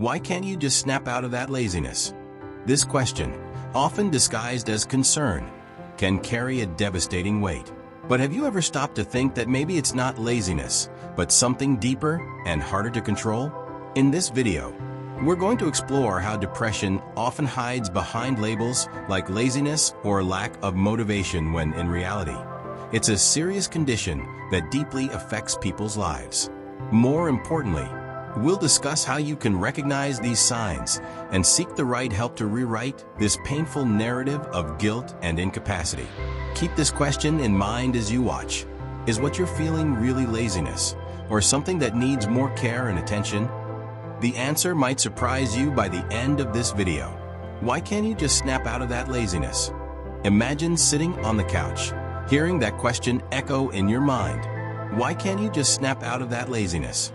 Why can't you just snap out of that laziness? This question, often disguised as concern, can carry a devastating weight. But have you ever stopped to think that maybe it's not laziness, but something deeper and harder to control? In this video, we're going to explore how depression often hides behind labels like laziness or lack of motivation when in reality, it's a serious condition that deeply affects people's lives. More importantly, we'll discuss how you can recognize these signs and seek the right help to rewrite this painful narrative of guilt and incapacity. Keep this question in mind as you watch. Is what you're feeling really laziness, or something that needs more care and attention? The answer might surprise you by the end of this video. Why can't you just snap out of that laziness? Imagine sitting on the couch, hearing that question echo in your mind. Why can't you just snap out of that laziness?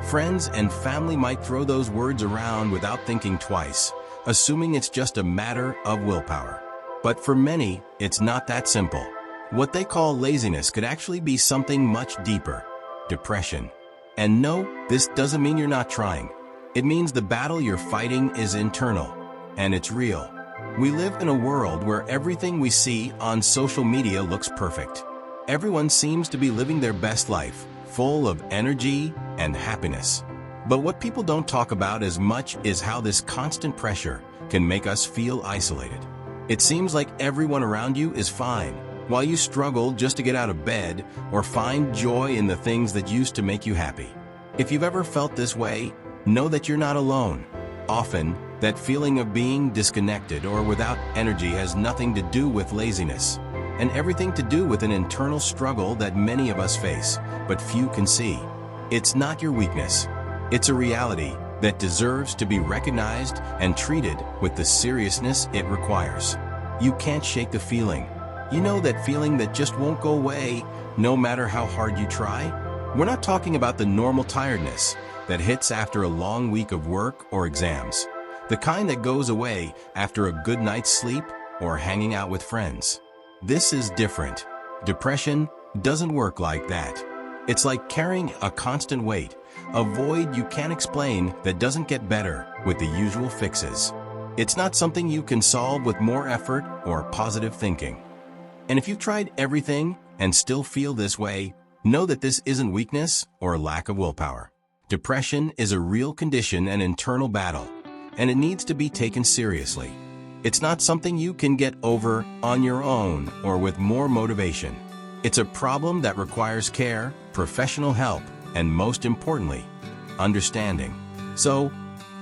Friends and family might throw those words around without thinking twice, assuming it's just a matter of willpower. But for many, it's not that simple. What they call laziness could actually be something much deeper: depression. And no, this doesn't mean you're not trying. It means the battle you're fighting is internal, and it's real. We live in a world where everything we see on social media looks perfect. Everyone seems to be living their best life, full of energy and happiness. But what people don't talk about as much is how this constant pressure can make us feel isolated. It seems like everyone around you is fine, while you struggle just to get out of bed or find joy in the things that used to make you happy. If you've ever felt this way, know that you're not alone. Often, that feeling of being disconnected or without energy has nothing to do with laziness, and everything to do with an internal struggle that many of us face, but few can see. It's not your weakness. It's a reality that deserves to be recognized and treated with the seriousness it requires. You can't shake the feeling. You know that feeling that just won't go away, no matter how hard you try? We're not talking about the normal tiredness that hits after a long week of work or exams, the kind that goes away after a good night's sleep or hanging out with friends. This is different. Depression doesn't work like that. It's like carrying a constant weight, a void you can't explain that doesn't get better with the usual fixes. It's not something you can solve with more effort or positive thinking. And if you've tried everything and still feel this way, know that this isn't weakness or lack of willpower. Depression is a real condition and internal battle, and it needs to be taken seriously. It's not something you can get over on your own or with more motivation. It's a problem that requires care, professional help, and most importantly, understanding. So,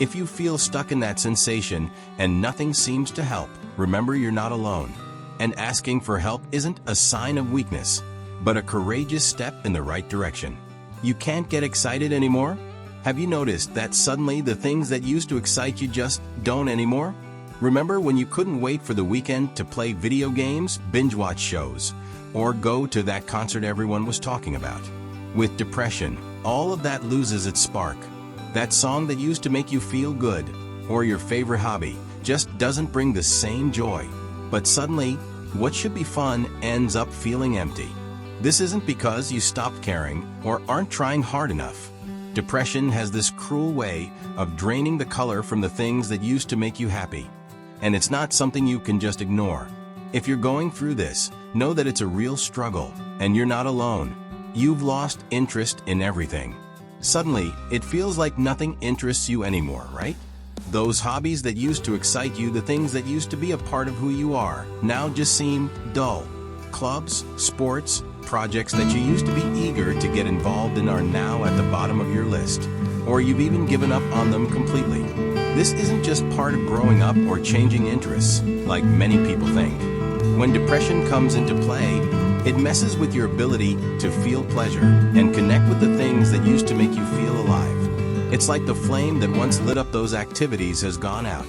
if you feel stuck in that sensation and nothing seems to help, remember you're not alone. And asking for help isn't a sign of weakness, but a courageous step in the right direction. You can't get excited anymore? Have you noticed that suddenly the things that used to excite you just don't anymore? Remember when you couldn't wait for the weekend to play video games, binge-watch shows, or go to that concert everyone was talking about? With depression, all of that loses its spark. That song that used to make you feel good, or your favorite hobby, just doesn't bring the same joy. But suddenly, what should be fun ends up feeling empty. This isn't because you stopped caring or aren't trying hard enough. Depression has this cruel way of draining the color from the things that used to make you happy. And it's not something you can just ignore. If you're going through this, know that it's a real struggle, and you're not alone. You've lost interest in everything. Suddenly, it feels like nothing interests you anymore, right? Those hobbies that used to excite you, the things that used to be a part of who you are, now just seem dull. Clubs, sports, projects that you used to be eager to get involved in are now at the bottom of your list, or you've even given up on them completely. This isn't just part of growing up or changing interests, like many people think. When depression comes into play, it messes with your ability to feel pleasure and connect with the things that used to make you feel alive. It's like the flame that once lit up those activities has gone out,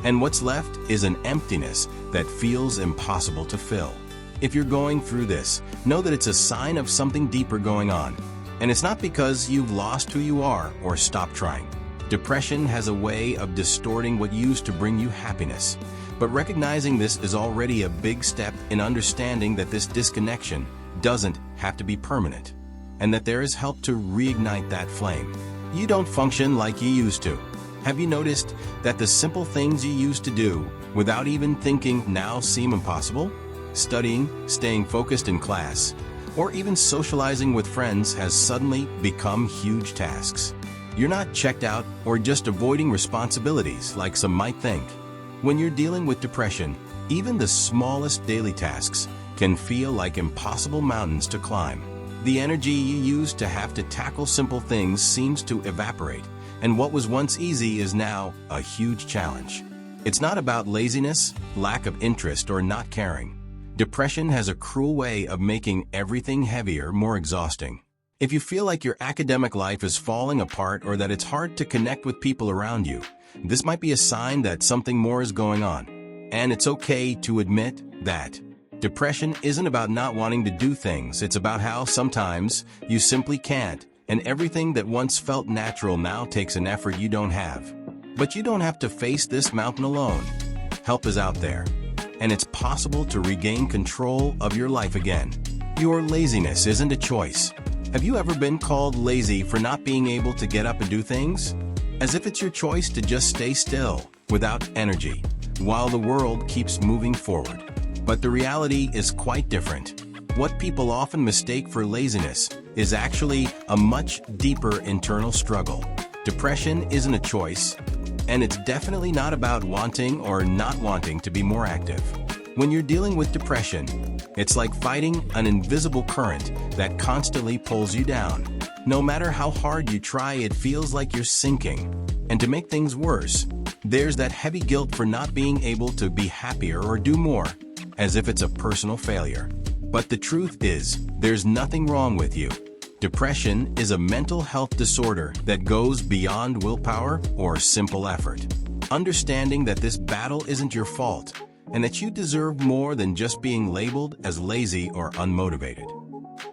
and what's left is an emptiness that feels impossible to fill. If you're going through this, know that it's a sign of something deeper going on. And it's not because you've lost who you are or stopped trying. Depression has a way of distorting what used to bring you happiness. But recognizing this is already a big step in understanding that this disconnection doesn't have to be permanent, and that there is help to reignite that flame. You don't function like you used to. Have you noticed that the simple things you used to do without even thinking now seem impossible? Studying, staying focused in class, or even socializing with friends has suddenly become huge tasks. You're not checked out or just avoiding responsibilities like some might think. When you're dealing with depression, even the smallest daily tasks can feel like impossible mountains to climb. The energy you used to have to tackle simple things seems to evaporate, and what was once easy is now a huge challenge. It's not about laziness, lack of interest, or not caring. Depression has a cruel way of making everything heavier, more exhausting. If you feel like your academic life is falling apart or that it's hard to connect with people around you, this might be a sign that something more is going on. And it's okay to admit that. Depression isn't about not wanting to do things, it's about how sometimes you simply can't, and everything that once felt natural now takes an effort you don't have. But you don't have to face this mountain alone. Help is out there, and it's possible to regain control of your life again. Your laziness isn't a choice. Have you ever been called lazy for not being able to get up and do things? As if it's your choice to just stay still, without energy, while the world keeps moving forward. But the reality is quite different. What people often mistake for laziness is actually a much deeper internal struggle. Depression isn't a choice, and it's definitely not about wanting or not wanting to be more active. When you're dealing with depression, it's like fighting an invisible current that constantly pulls you down. No matter how hard you try, it feels like you're sinking. And to make things worse, there's that heavy guilt for not being able to be happier or do more, as if it's a personal failure. But the truth is, there's nothing wrong with you. Depression is a mental health disorder that goes beyond willpower or simple effort. Understanding that this battle isn't your fault, and that you deserve more than just being labeled as lazy or unmotivated.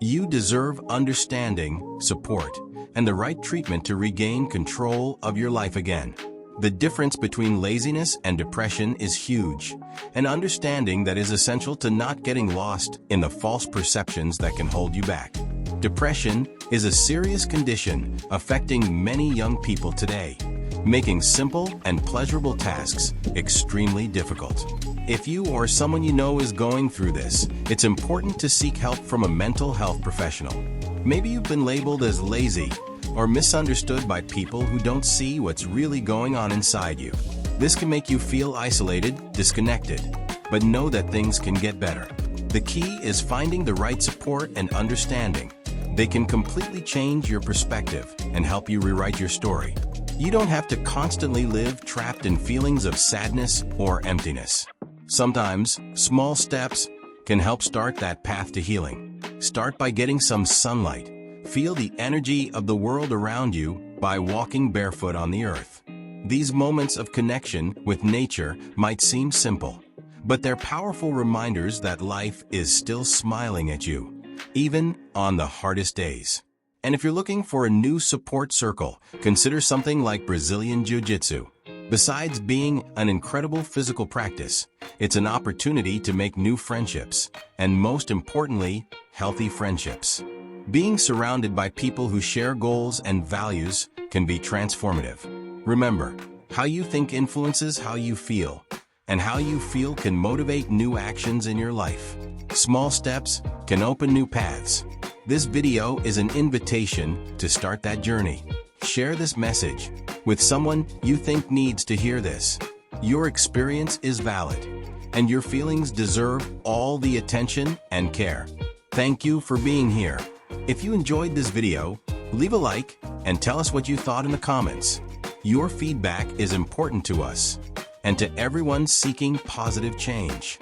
You deserve understanding, support, and the right treatment to regain control of your life again. The difference between laziness and depression is huge, and understanding that is essential to not getting lost in the false perceptions that can hold you back. Depression is a serious condition affecting many young people today, making simple and pleasurable tasks extremely difficult. If you or someone you know is going through this, it's important to seek help from a mental health professional. Maybe you've been labeled as lazy or misunderstood by people who don't see what's really going on inside you. This can make you feel isolated, disconnected, but know that things can get better. The key is finding the right support and understanding. They can completely change your perspective and help you rewrite your story. You don't have to constantly live trapped in feelings of sadness or emptiness. Sometimes, small steps can help start that path to healing. Start by getting some sunlight. Feel the energy of the world around you by walking barefoot on the earth. These moments of connection with nature might seem simple, but they're powerful reminders that life is still smiling at you, even on the hardest days. And if you're looking for a new support circle, consider something like Brazilian Jiu-Jitsu. Besides being an incredible physical practice, it's an opportunity to make new friendships, and most importantly, healthy friendships. Being surrounded by people who share goals and values can be transformative. Remember, how you think influences how you feel, and how you feel can motivate new actions in your life. Small steps can open new paths. This video is an invitation to start that journey. Share this message with someone you think needs to hear this. Your experience is valid, and your feelings deserve all the attention and care. Thank you for being here. If you enjoyed this video, leave a like and tell us what you thought in the comments. Your feedback is important to us and to everyone seeking positive change.